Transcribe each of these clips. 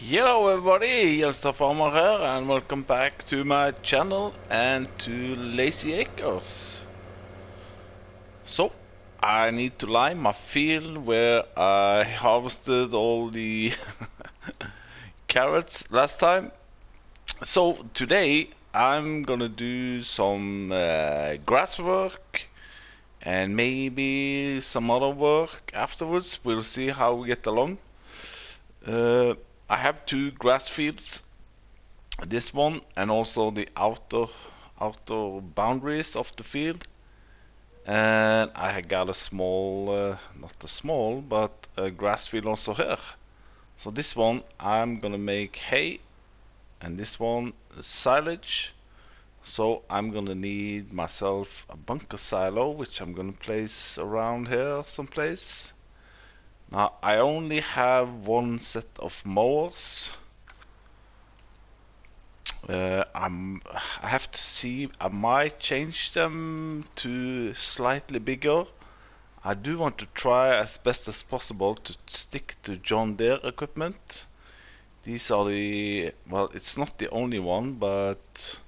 Hello everybody, Jelsta Farmer here and welcome back to my channel and to Lazy Acres. So, I need to lime my field where I harvested all the carrots last time. So today I'm gonna do some grass work and maybe some other work afterwards. We'll see how we get along. I have two grass fields, this one and also the outer boundaries of the field, and I got a small not a small but a grass field also here. So this one I'm gonna make hay and this one silage. So I'm gonna need myself a bunker silo which I'm gonna place around here someplace. Now I only have one set of mowers. I have to see. I might change them to slightly bigger. I do want to try as best as possible to stick to John Deere equipment. These are the, well, it's not the only one, but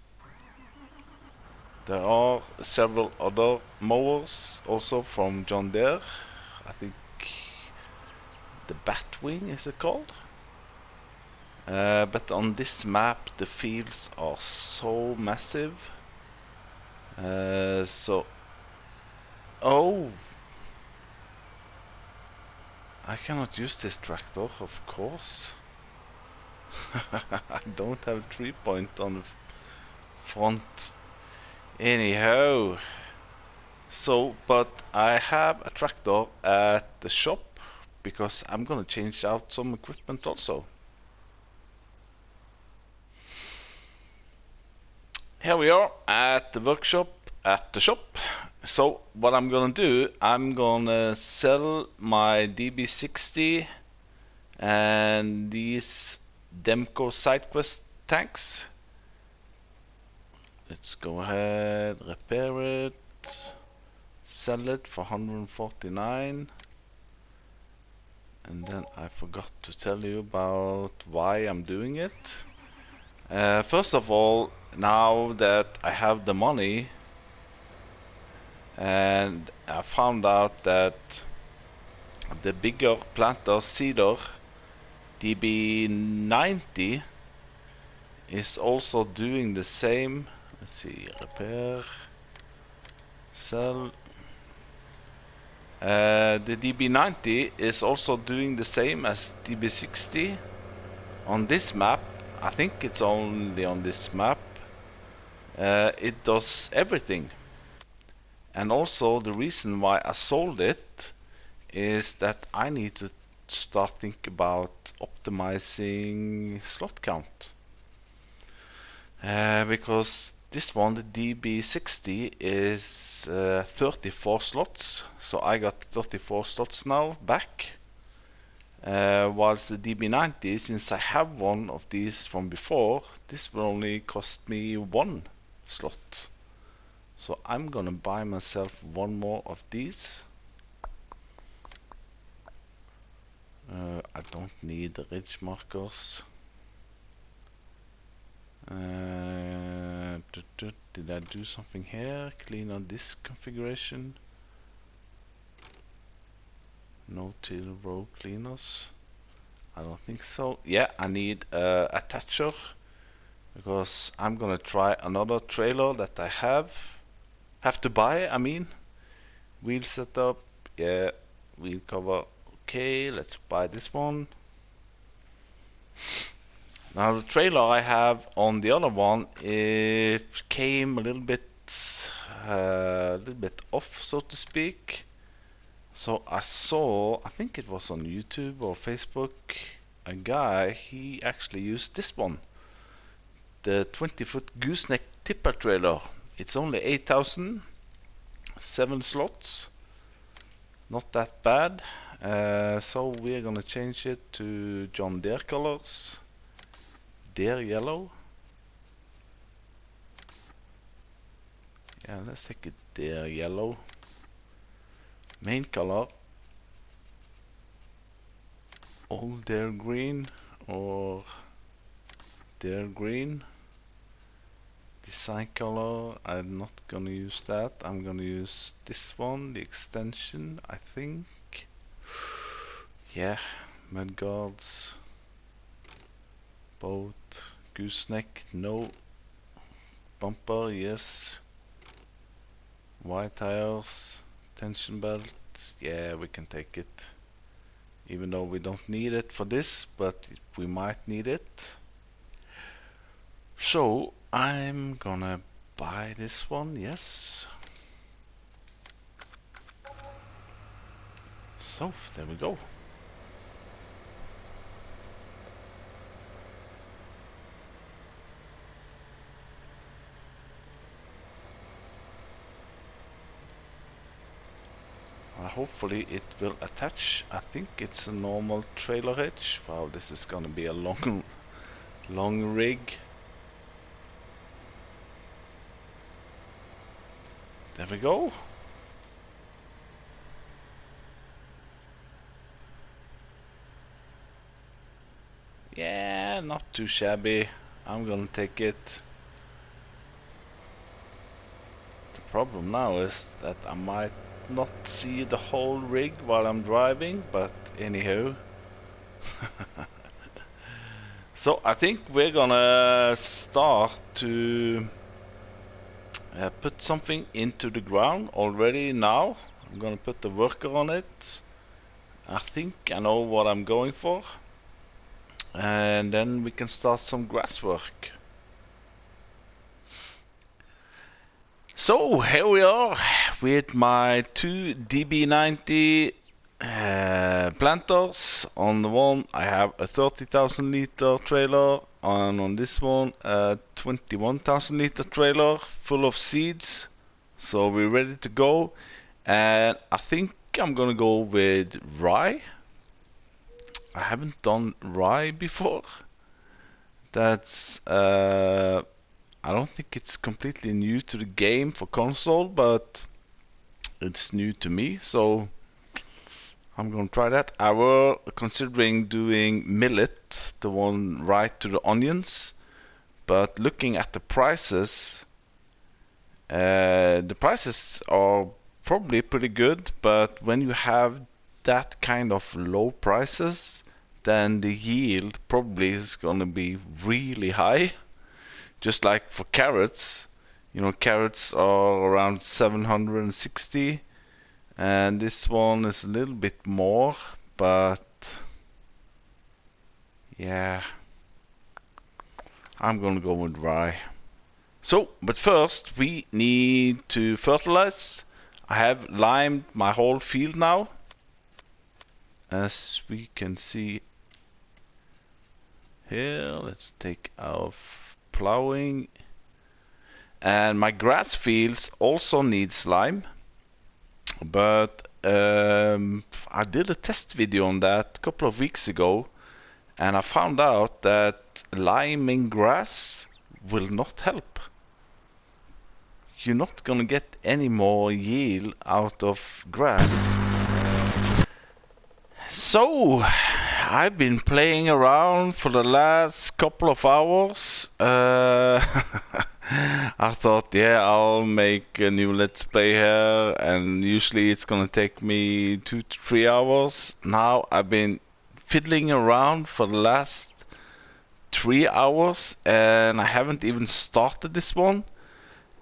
there are several other mowers also from John Deere. I think the Batwing is it called? But on this map the fields are so massive. Oh, I cannot use this tractor, of course. I don't have 3-point on the front. Anyhow, so, but I have a tractor at the shop because I'm gonna change out some equipment also. Here we are at the workshop at the shop. So what I'm gonna do, I'm gonna sell my DB60 and these Demco SideQuest tanks. Let's go ahead, repair it, sell it for 149. And then I forgot to tell you about why I'm doing it. First of all, now that I have the money, and I found out that the bigger planter cedar DB90 is also doing the same. Let's see, repair, sell. The DB90 is also doing the same as DB60 on this map. I think it's only on this map. It does everything. And also the reason why I sold it is that I need to start think about optimizing slot count. Because this one, the DB60, is 34 slots, so I got 34 slots now back. Whilst the DB90, since I have one of these from before, this will only cost me 1 slot. So I'm gonna buy myself one more of these. I don't need the ridge markers. Did I do something here? Clean on this configuration. No till row cleaners. I don't think so. Yeah, I need a attacher because I'm gonna try another trailer that I have to buy. I mean, wheel setup. Yeah, wheel cover. Okay, let's buy this one. Now the trailer I have on the other one, it came a little bit off, so to speak. So I saw, I think it was on YouTube or Facebook, a guy, he actually used this one, the 20-foot gooseneck tipper trailer. It's only 8,000, 7 slots, not that bad. So we're gonna change it to John Deere colors. Deer yellow. Yeah, let's take it deer yellow. Main color. Old deer green. or deer green. Design color, I'm not gonna use that. I'm gonna use this one, the extension, I think. Yeah, mud guards, boat, gooseneck, no. Bumper, yes. White tires, tension belt, yeah, we can take it. Even though we don't need it for this, but we might need it. So I'm gonna buy this one, yes. So there we go. Hopefully it will attach. I think it's a normal trailer hitch. Wow, this is gonna be a long rig. There we go. Yeah, not too shabby. I'm gonna take it. The problem now is that I might not see the whole rig while I'm driving, but anyhow. So I think we're gonna start to put something into the ground already now. I'm gonna put the worker on it. I think I know what I'm going for. And then we can start some grass work. So here we are with my two DB90 planters. On the one I have a 30,000 liter trailer, and on this one a 21,000 liter trailer full of seeds. So we're ready to go, and I think I'm gonna go with rye. I haven't done rye before. That's I don't think it's completely new to the game for console, but it's new to me, so I'm gonna try that. I were considering doing millet, the one right to the onions, but looking at the prices are probably pretty good, but when you have that kind of low prices, then the yield probably is gonna be really high. Just like for carrots, you know, carrots are around 760, and this one is a little bit more, but yeah, I'm gonna go with rye. So, but first we need to fertilize. I have limed my whole field now, as we can see here. Let's take off plowing, and my grass fields also need slime, but I did a test video on that a couple of weeks ago, and I found out that liming grass will not help. You're not gonna get any more yield out of grass. So I've been playing around for the last couple of hours. I thought, yeah, I'll make a new Let's Play here, and usually it's gonna take me 2 to 3 hours. Now I've been fiddling around for the last 3 hours, and I haven't even started this one.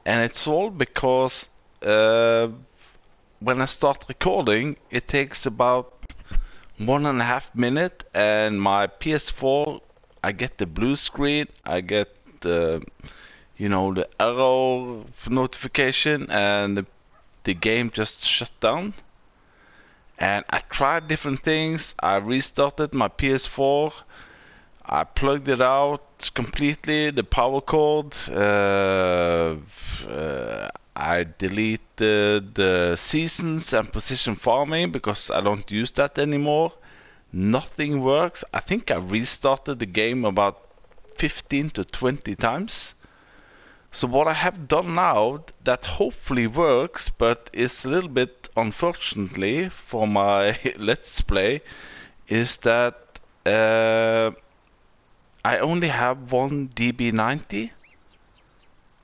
And it's all because when I start recording, it takes about 1.5 minutes, and my PS4, I get the blue screen, I get the, you know, the error notification, and the game just shut down. And I tried different things. I restarted my PS4. I plugged it out completely, the power cord. I deleted the seasons and precision farming because I don't use that anymore. Nothing works. I think I restarted the game about 15 to 20 times. So what I have done now that hopefully works, but is a little bit unfortunately for my Let's Play, is that I only have one DB90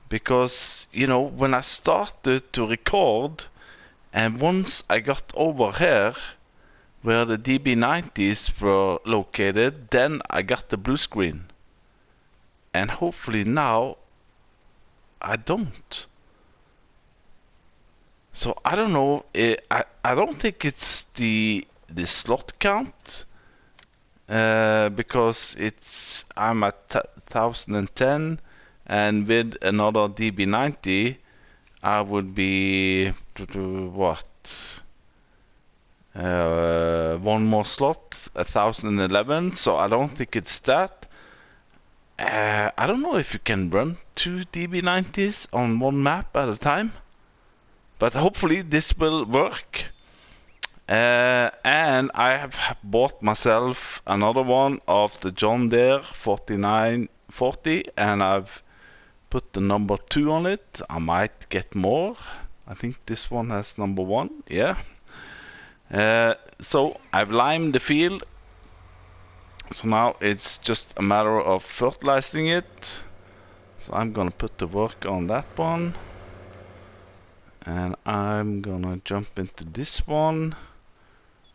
because, you know, when I started to record, and once I got over here where the DB90s were located, then I got the blue screen. And hopefully now I don't. So I don't know. I don't think it's the slot count because I'm at 1010, and with another DB90 I would be to what? One more slot, 1011. So I don't think it's that. I don't know if you can run two DB90s on one map at a time, but hopefully this will work. And I have bought myself another one of the John Deere 4940, and I've put the number 2 on it. I might get more. I think this one has number 1, yeah. So I've limed the field, so now it's just a matter of fertilizing it. So I'm gonna put the work on that one, and I'm gonna jump into this one,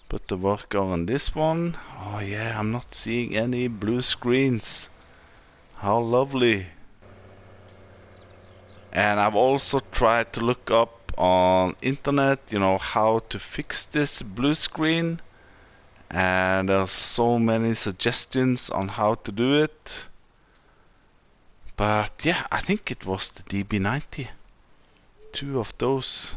put the worker on this one. Oh yeah, I'm not seeing any blue screens. How lovely. And I've also tried to look up on internet, you know, how to fix this blue screen, and there's so many suggestions on how to do it. But yeah, I think it was the DB90. 2 of those.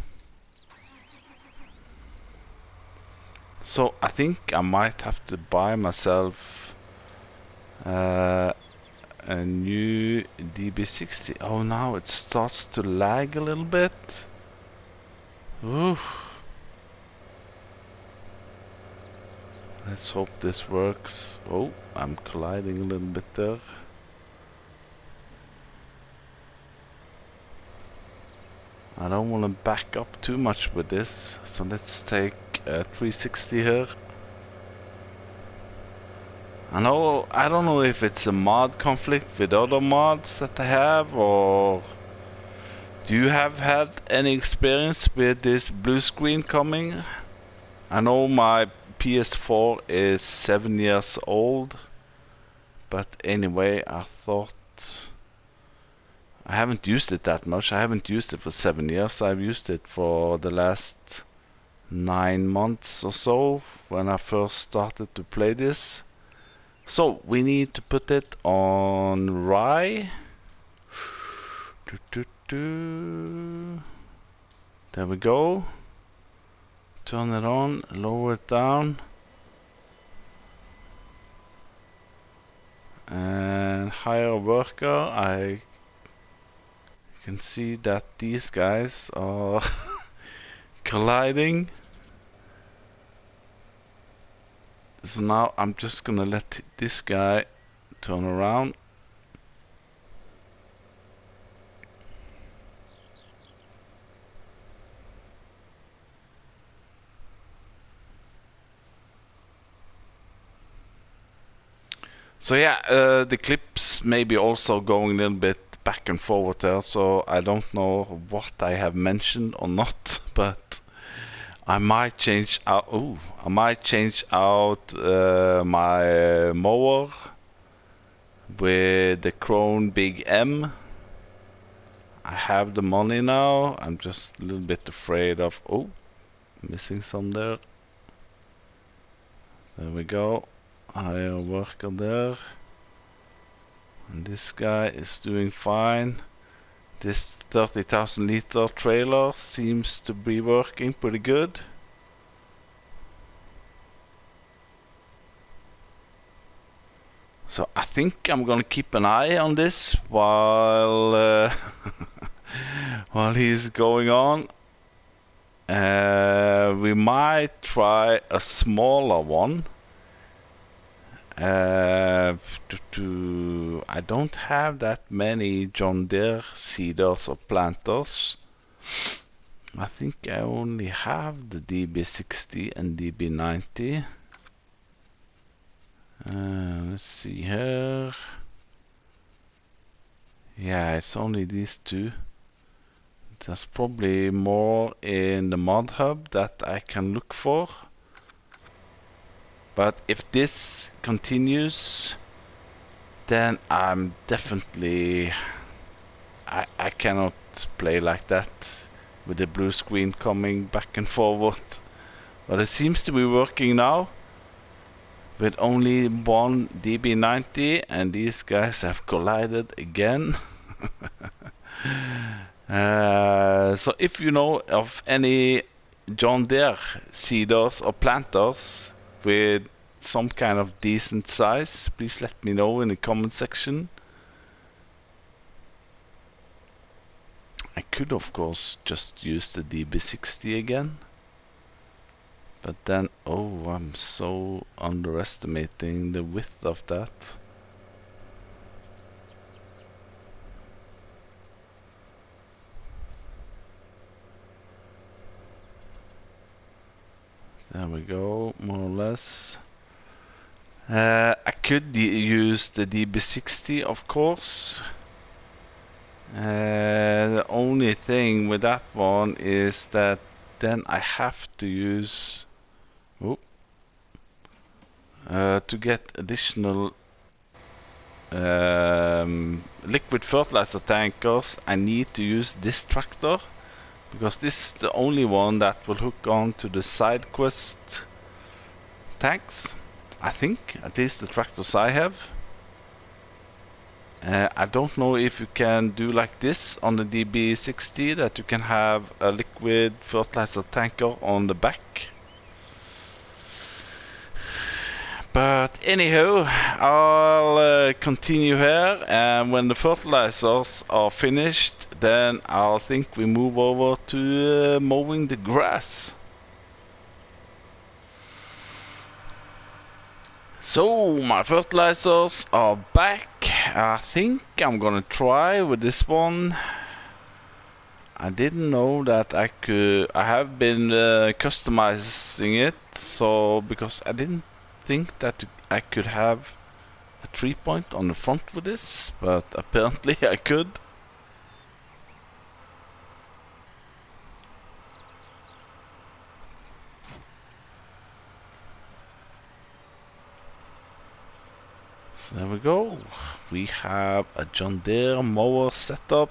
So I think I might have to buy myself a new DB60. Oh, now it starts to lag a little bit. Oof. Let's hope this works. Oh, I'm colliding a little bit there. I don't want to back up too much with this, so let's take 360 here. I don't know if it's a mod conflict with other mods that I have, or do you have had any experience with this blue screen coming? I know my PS4 is 7 years old, but anyway, I thought I haven't used it that much. I haven't used it for 7 years. I've used it for the last 9 months or so when I first started to play this. So we need to put it on rye. There we go. Turn it on, lower it down, and hire a worker. I can see that these guys are colliding. So now I'm just gonna let this guy turn around. So yeah, the clips may be also going a little bit back and forward there, so I don't know what I have mentioned or not, but I might change out. Oh, I might change out my mower with the Krone Big M. I have the money now. I'm just a little bit afraid of. Oh, missing some there. There we go. Hire a worker there. And this guy is doing fine. This 30,000 liter trailer seems to be working pretty good. So I think I'm gonna keep an eye on this while while he's going on. We might try a smaller one. I don't have that many John Deere seeders or planters. I think I only have the DB60 and DB90. Let's see here. Yeah, it's only these two. There's probably more in the mod hub that I can look for. But if this continues, then I'm definitely... I cannot play like that with the blue screen coming back and forward. But it seems to be working now with only one DB90, and these guys have collided again. So if you know of any John Deere seeders or planters with some kind of decent size, please let me know in the comment section. I could of course just use the DB60 again, but then, oh, I'm so underestimating the width of that. There we go, more or less. I could use the DB60, of course. The only thing with that one is that then I have to use to get additional liquid fertilizer tankers. I need to use this tractor, because this is the only one that will hook on to the side quest tanks. I think, at least the tractors I have. I don't know if you can do like this on the DB60, that you can have a liquid fertilizer tanker on the back. But anyhow, I'll continue here, and when the fertilizers are finished, then I'll think we move over to mowing the grass. So my fertilizers are back. I think I'm gonna try with this one. I didn't know that I could. I have been customizing it, so because I didn't think that I could have a 3-point on the front with this, but apparently I could. So there we go. We have a John Deere mower setup,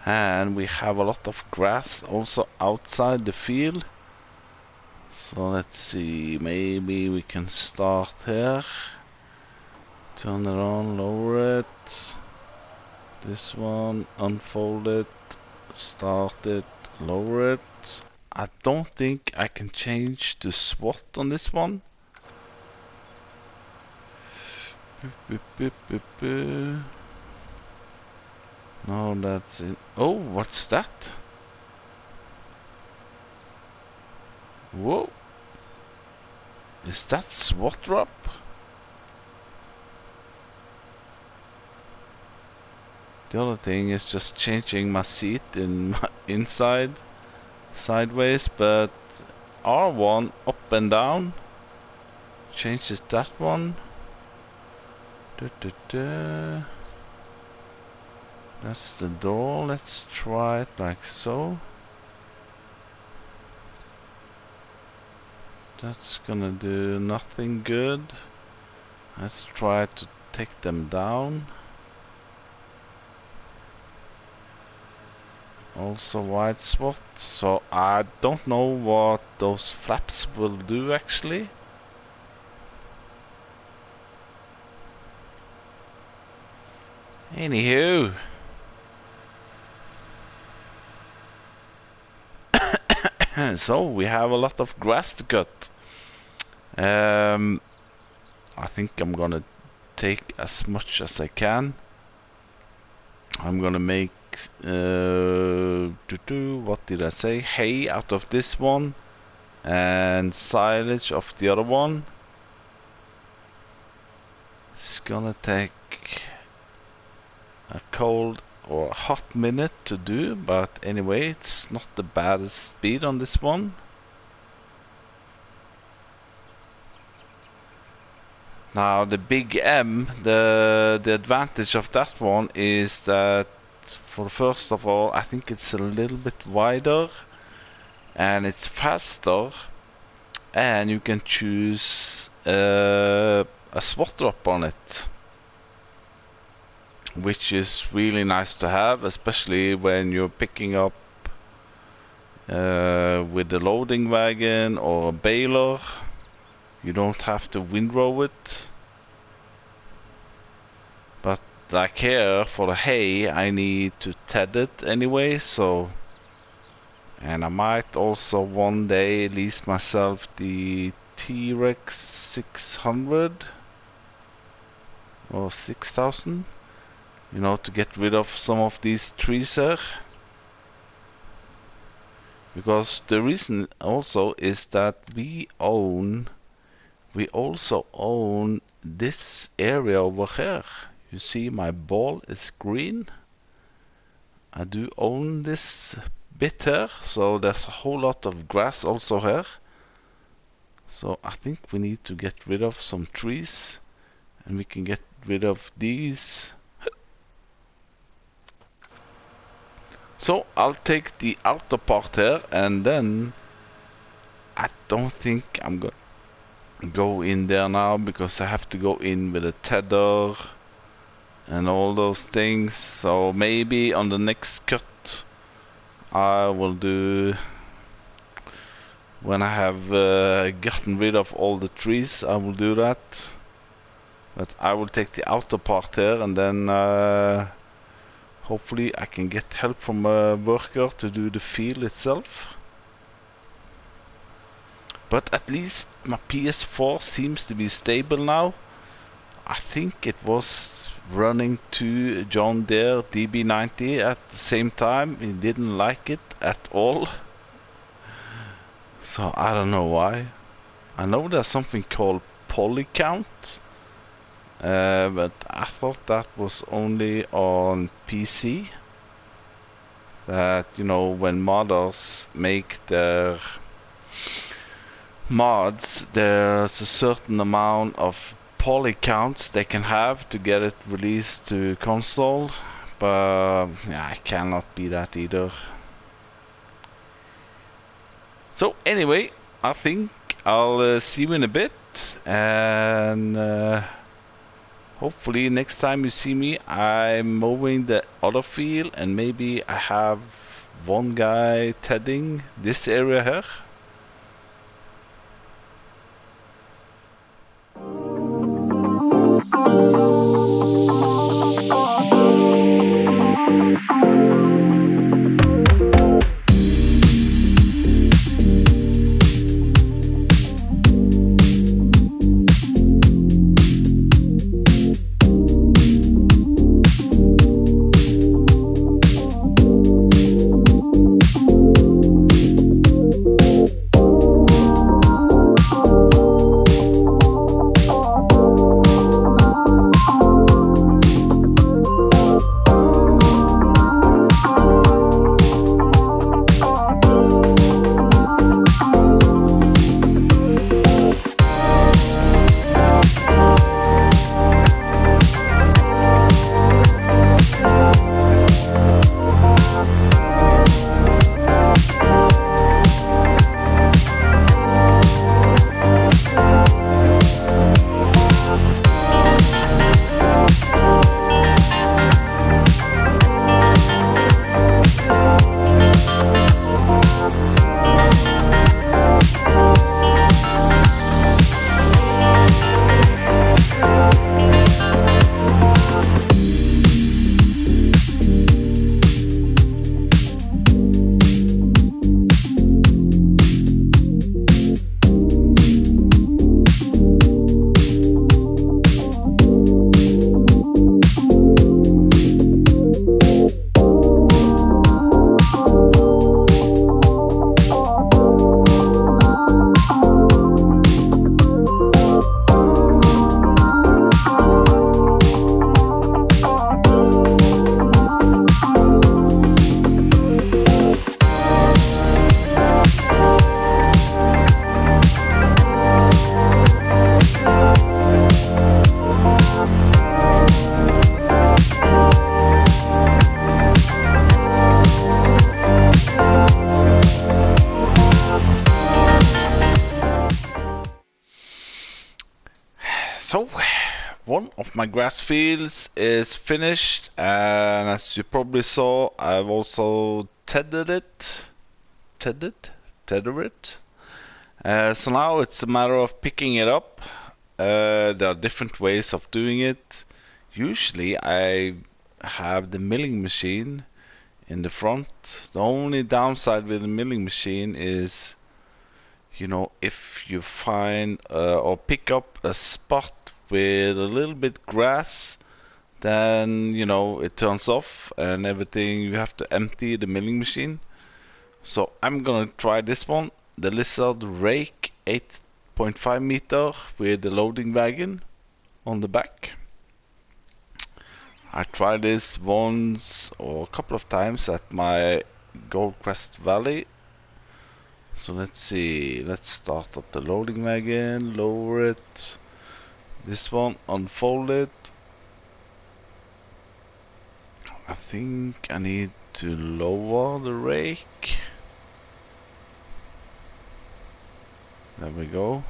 and we have a lot of grass also outside the field. So let's see, maybe we can start here. Turn it on, lower it. This one, unfold it, start it, lower it. I don't think I can change the SWAT on this one. Boop, boop, boop, boop. No, that's it. Oh, what's that? Whoa. Is that SWAT drop? The other thing is just changing my seat in my inside, sideways, but R1 up and down changes that one. That's the door. Let's try it like so. That's gonna do nothing good. Let's try to take them down. Also white spot. So I don't know what those flaps will do actually. Anywho. So we have a lot of grass to cut. I think I'm gonna take as much as I can. I'm gonna make what did I say? Hay out of this one, and silage of the other one. It's gonna take a cold or a hot minute to do, but anyway, it's not the baddest speed on this one. Now the big M, the advantage of that one is that, for first of all, I think it's a little bit wider and it's faster, and you can choose a swat drop on it, which is really nice to have, especially when you're picking up with a loading wagon or a baler. You don't have to windrow it. But like here, for the hay, I need to ted it anyway, so... And I might also one day lease myself the T-Rex 600 or 6000, you know, to get rid of some of these trees here. Because the reason also is that we also own this area over here. You see my ball is green. I do own this bit here, so there's a whole lot of grass also here. So I think we need to get rid of some trees, and we can get rid of these. So I'll take the outer part here, and then I don't think I'm gonna go in there now, because I have to go in with a tether and all those things. So maybe on the next cut I will do, when I have gotten rid of all the trees, I will do that. But I will take the outer part here, and then hopefully I can get help from a worker to do the field itself. But at least my PS4 seems to be stable now. I think it was running to John Deere DB90 at the same time. He didn't like it at all. So I don't know why. I know there's something called poly count. But I thought that was only on PC. That, you know, when modders make their mods, there's a certain amount of poly counts they can have to get it released to console. But yeah, I cannot be that either. So anyway, I think I'll see you in a bit, and hopefully next time you see me, I'm mowing the other field, and maybe I have one guy tedding this area here. So, one of my grass fields is finished, and as you probably saw, I've also tethered it. Tether it. So now it's a matter of picking it up. There are different ways of doing it. Usually, I have the milling machine in the front. The only downside with the milling machine is, if you find or pick up a spot with a little bit grass, then it turns off and everything. You have to empty the milling machine. So I'm gonna try this one, the Lizard Rake 8.5 meter with the loading wagon on the back. I tried this once or a couple of times at my Goldcrest Valley. So let's see, let's start up the loading wagon, lower it. This one, unfold it. I think I need to lower the rake. There we go.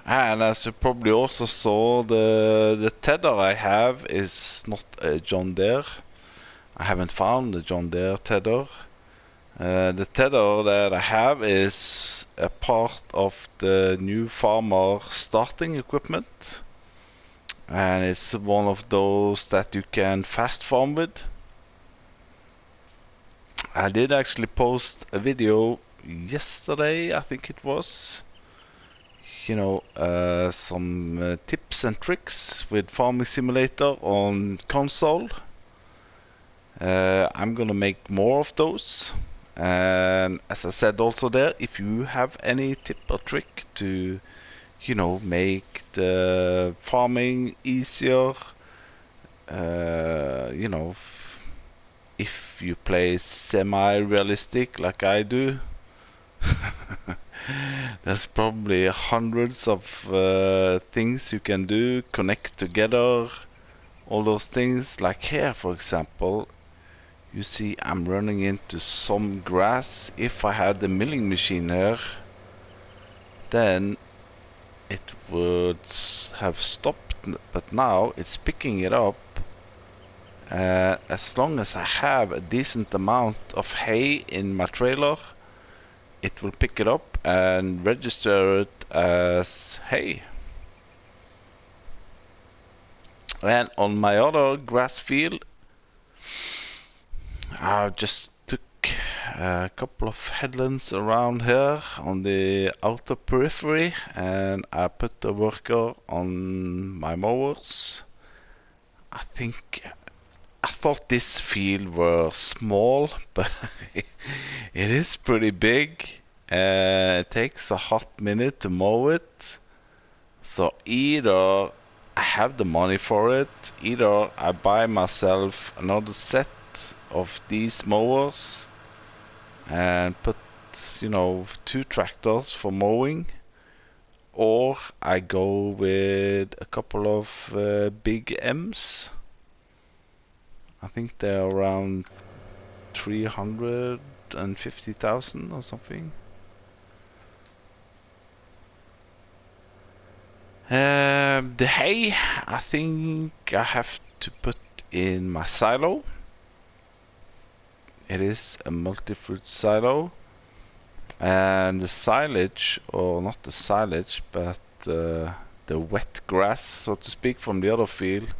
And as you probably also saw, the tether I have is not a John Deere. I haven't found the John Deere tether. The tether that I have is a part of the new farmer starting equipment. And it's one of those that you can fast farm with. I did actually post a video yesterday, I think it was. Some tips and tricks with Farming Simulator on console. I'm gonna make more of those. And as I said also there, if you have any tip or trick to, make the farming easier, if you play semi-realistic like I do, there's probably hundreds of things you can do, connect together, all those things. Like here, for example, you see I'm running into some grass. If I had the milling machine here, then it would have stopped, but now it's picking it up. As long as I have a decent amount of hay in my trailer, it will pick it up and register it as hay. And on my other grass field, I just took a couple of headlands around here on the outer periphery, and I put the worker on my mowers. I thought this field were small, but it is pretty big. It takes a hot minute to mow it. So either I have the money for it, either I buy myself another set of these mowers and put, 2 tractors for mowing, or I go with a couple of big M's. I think they're around 350,000 or something. The hay, I think I have to put in my silo. It is a multi-fruit silo. And the silage, or not the silage, but the wet grass, so to speak, from the other field,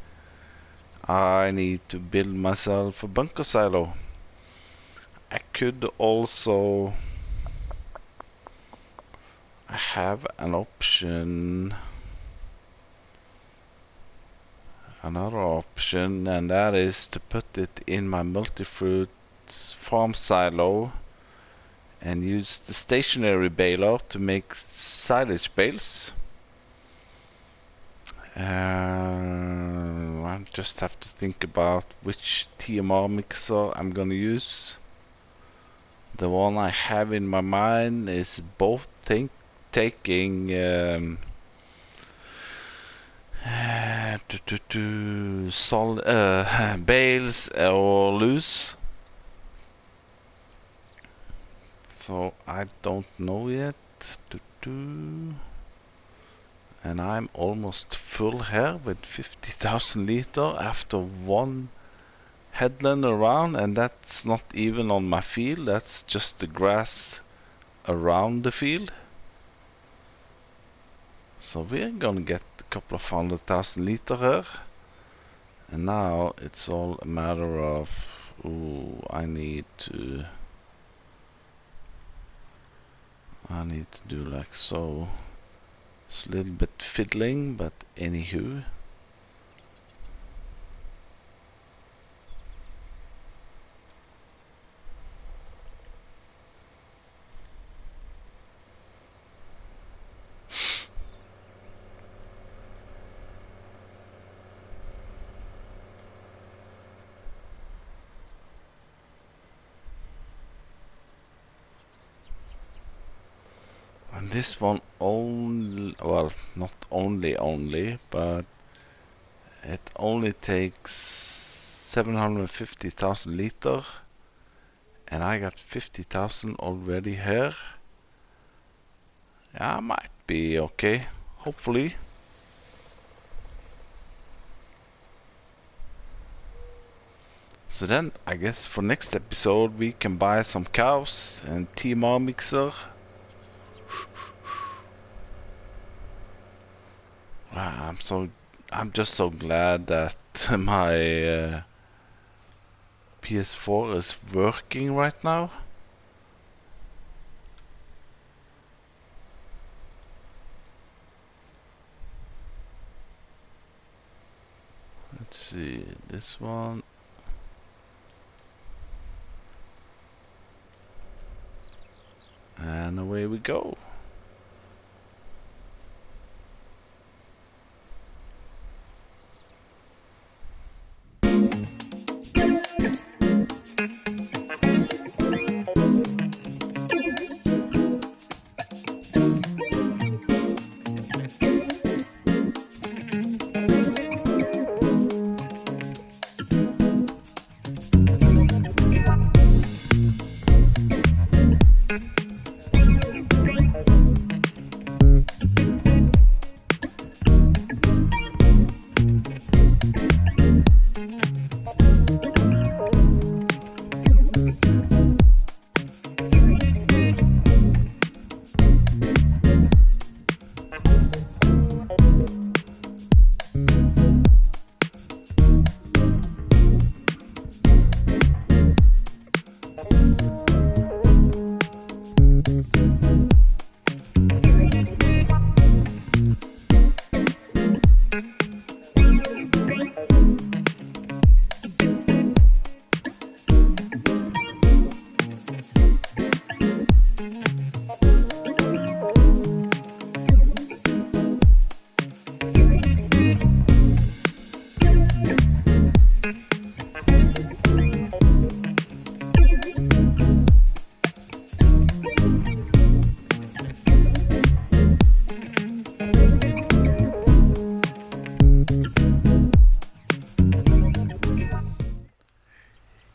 I need to build myself a bunker silo. I could also have an option, another option, and that is to put it in my multi-fruit farm silo and use the stationary baler to make silage bales. I just have to think about which TMR mixer I'm gonna use. The one I have in my mind is both taking bales or loose. So I don't know yet. And I'm almost full here with 50,000 liter after one headland around, and that's not even on my field, that's just the grass around the field. So we're gonna get a couple of 100,000 liter here. And now it's all a matter of, ooh, I need to do like so. It's a little bit fiddling, but anywho. And this one only, well, not only, but it only takes 750,000 liter, and I got 50,000 already here. Yeah, might be okay, hopefully. So then, I guess for next episode we can buy some cows and TMR mixer. I'm just so glad that my PS4 is working right now. Let's see, this one. And away we go.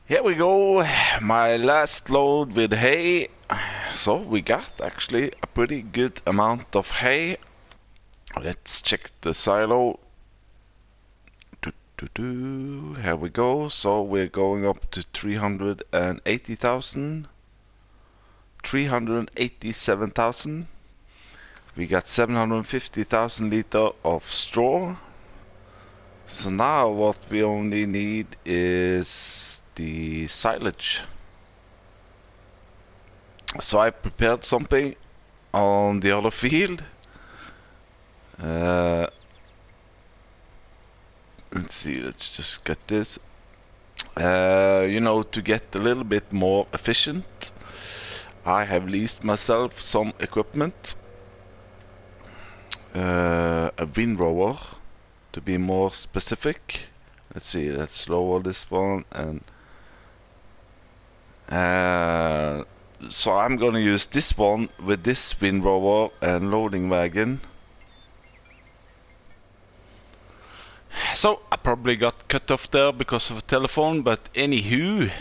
Here we go, my last load with hay. So we got actually a pretty good amount of hay. Let's check the silo. Here we go. So we're going up to 380,000. 387,000. We got 750,000 liter of straw. So now what we only need is the silage. So I prepared something on the other field. Let's see, let's just get this. You know, to get a little bit more efficient, I have leased myself some equipment. A windrower, to be more specific. Let's see, let's lower this one, and so I'm gonna use this one with this windrower and loading wagon. So I probably got cut off there because of the telephone, but anywho.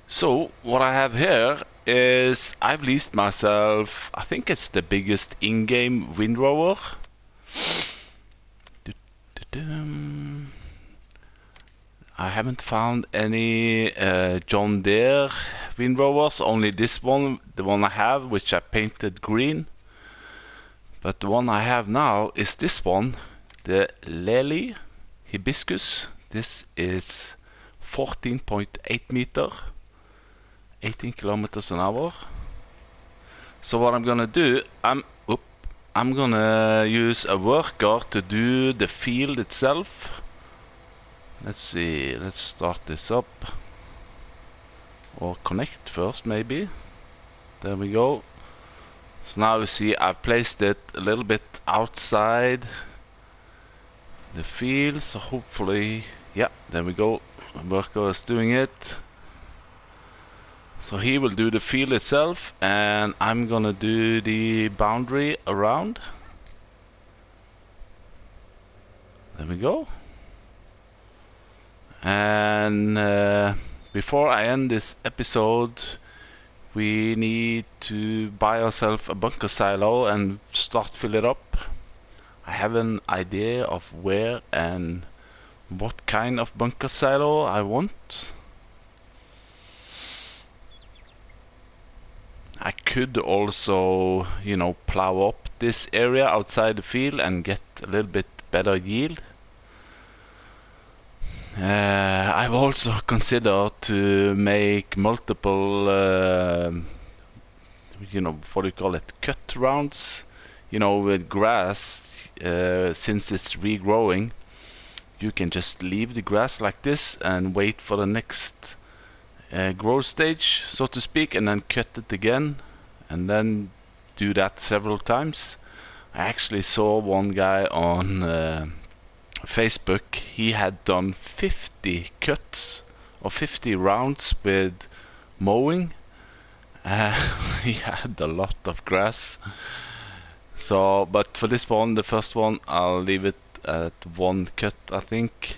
So what I have here is I've leased myself, I think it's the biggest in-game windrower. I haven't found any John Deere windrowers, only this one, the one I have, which I painted green. But the one I have now is this one, the Lely Hibiscus. This is 14.8 meter, 18 kilometers an hour. So what I'm gonna do, I'm gonna use a worker to do the field itself. Let's see, let's start this up. Or connect first maybe. There we go. So now you see I've placed it a little bit outside the field, so hopefully, yeah, there we go. The worker is doing it. So he will do the field itself, and I'm gonna do the boundary around. There we go. And before I end this episode, we need to buy ourselves a bunker silo and start fill it up. I have an idea of where and what kind of bunker silo I want. I could also, you know, plow up this area outside the field and get a little bit better yield. I've also considered to make multiple, you know, what do you call it, cut rounds. You know, with grass, since it's regrowing, you can just leave the grass like this and wait for the next growth stage, so to speak, and then cut it again, and then do that several times. I actually saw one guy on Facebook. He had done 50 cuts or 50 rounds with mowing. He had a lot of grass. So, but for this one, the first one, I'll leave it at one cut, I think.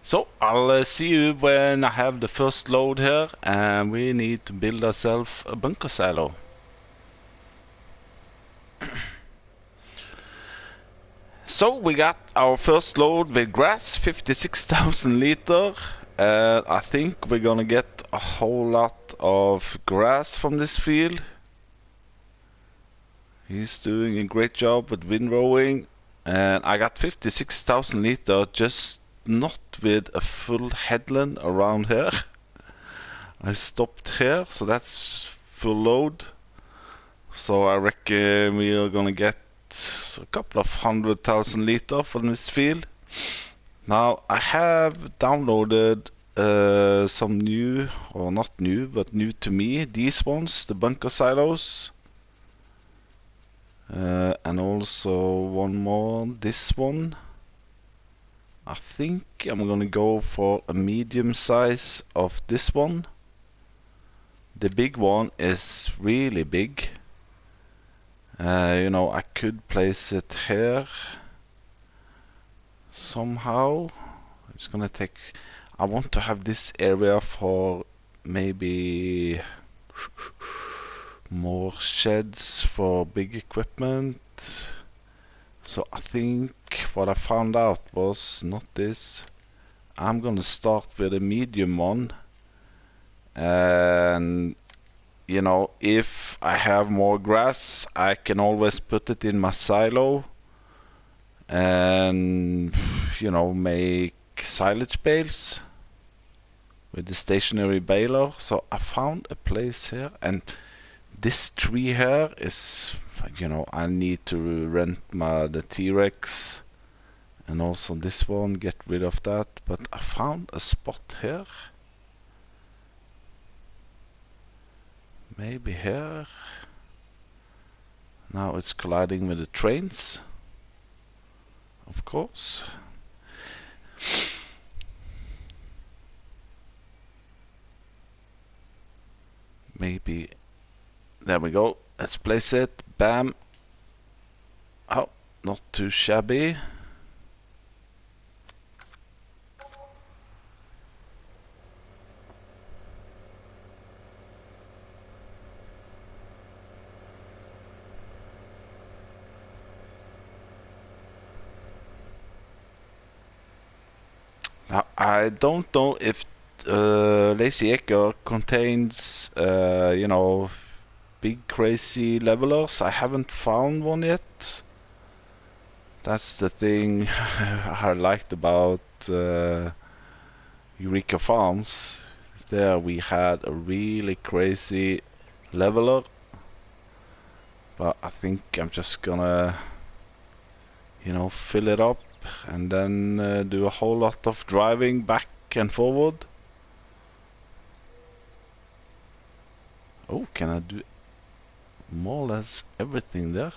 So, I'll see you when I have the first load here, and we need to build ourselves a bunker silo. So, we got our first load with grass, 56,000 liter. I think we're gonna get a whole lot of grass from this field. He's doing a great job with windrowing, and I got 56,000 liter, just not with a full headland around here. I stopped here, so that's full load. So I reckon we are gonna get a couple of 100,000 liter from this field. Now I have downloaded some new, or not new, but new to me, these ones, the bunker silos. And also one more, this one. I think I'm gonna go for a medium size of this one. The big one is really big. You know, I could place it here somehow. It's gonna take, I want to have this area for maybe more sheds for big equipment. So I think what I found out was not this. I'm gonna start with a medium one, and you know, if I have more grass, I can always put it in my silo and, you know, make silage bales with the stationary baler. So I found a place here, and this tree here is, you know, I need to rent the T-Rex, and also this one, get rid of that. But I found a spot here. Maybe here. Now it's colliding with the trains, of course. Maybe, there we go. Let's place it. Bam. Oh, not too shabby. I don't know if Lazy Acre contains, big crazy levelers. I haven't found one yet. That's the thing I liked about Eureka Farms. There we had a really crazy leveler, but I think I'm just gonna, fill it up and then do a whole lot of driving back and forward. Oh, can I do more or less everything there?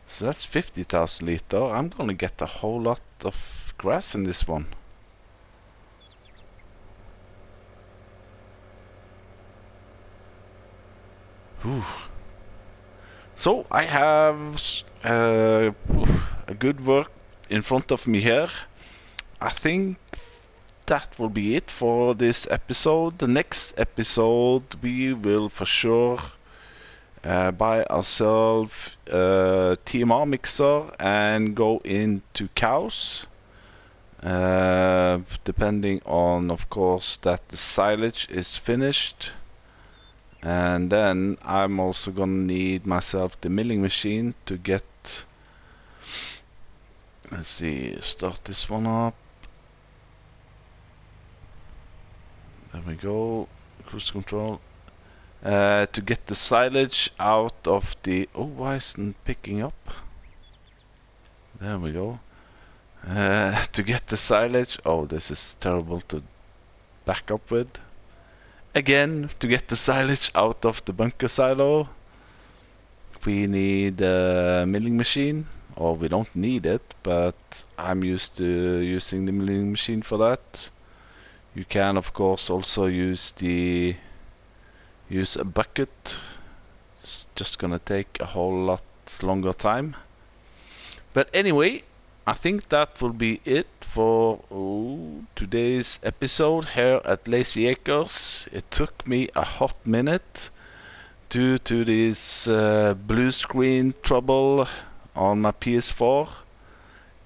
So that's 50,000 liter. I'm gonna get a whole lot of grass in this one. Whew. So I have a good work in front of me here. I think that will be it for this episode. The next episode we will for sure buy ourselves a TMR mixer and go into cows. Depending on, of course, that the silage is finished. And then I'm also gonna need myself the milling machine to get, let's see, start this one up. There we go, cruise control. To get the silage out of the, oh, why isn't it picking up? There we go. To get the silage, oh, this is terrible to back up with. Again, to get the silage out of the bunker silo, we need a milling machine, or we don't need it, but I'm used to using the milling machine for that. You can, of course, also use a bucket. It's just gonna take a whole lot longer time. But anyway, I think that will be it for today's episode here at Lazy Acres. It took me a hot minute due to this blue screen trouble on my PS4.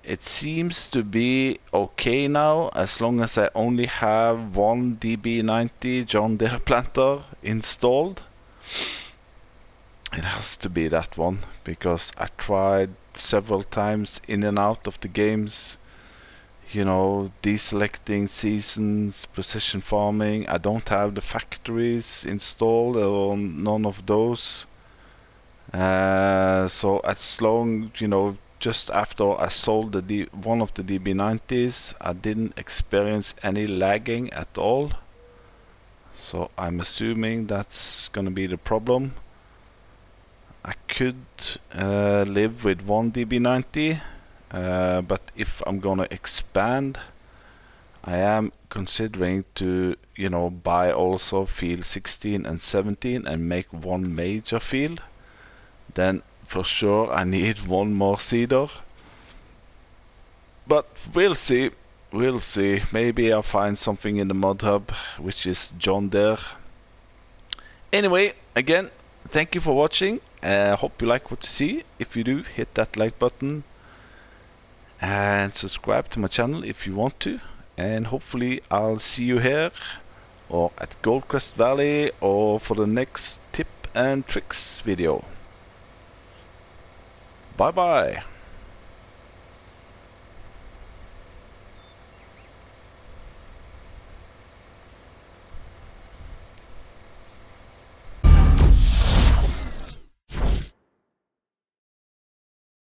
It seems to be okay now, as long as I only have one DB90 John Deere planter installed. It has to be that one, because I tried several times in and out of the games, deselecting seasons, precision farming. I don't have the factories installed or none of those. So as long, just after I sold one of the DB90s, I didn't experience any lagging at all. So I'm assuming that's gonna be the problem. I could live with one DB90, but if I'm gonna expand, I am considering to, buy also field 16 and 17 and make one major field. Then for sure I need one more seeder. But we'll see. We'll see. Maybe I'll find something in the mod hub, which is John Deere. Anyway, again, thank you for watching. Hope you like what you see. If you do, hit that like button and subscribe to my channel if you want to. And hopefully I'll see you here or at Goldcrest Valley or for the next tip and tricks video. Bye bye.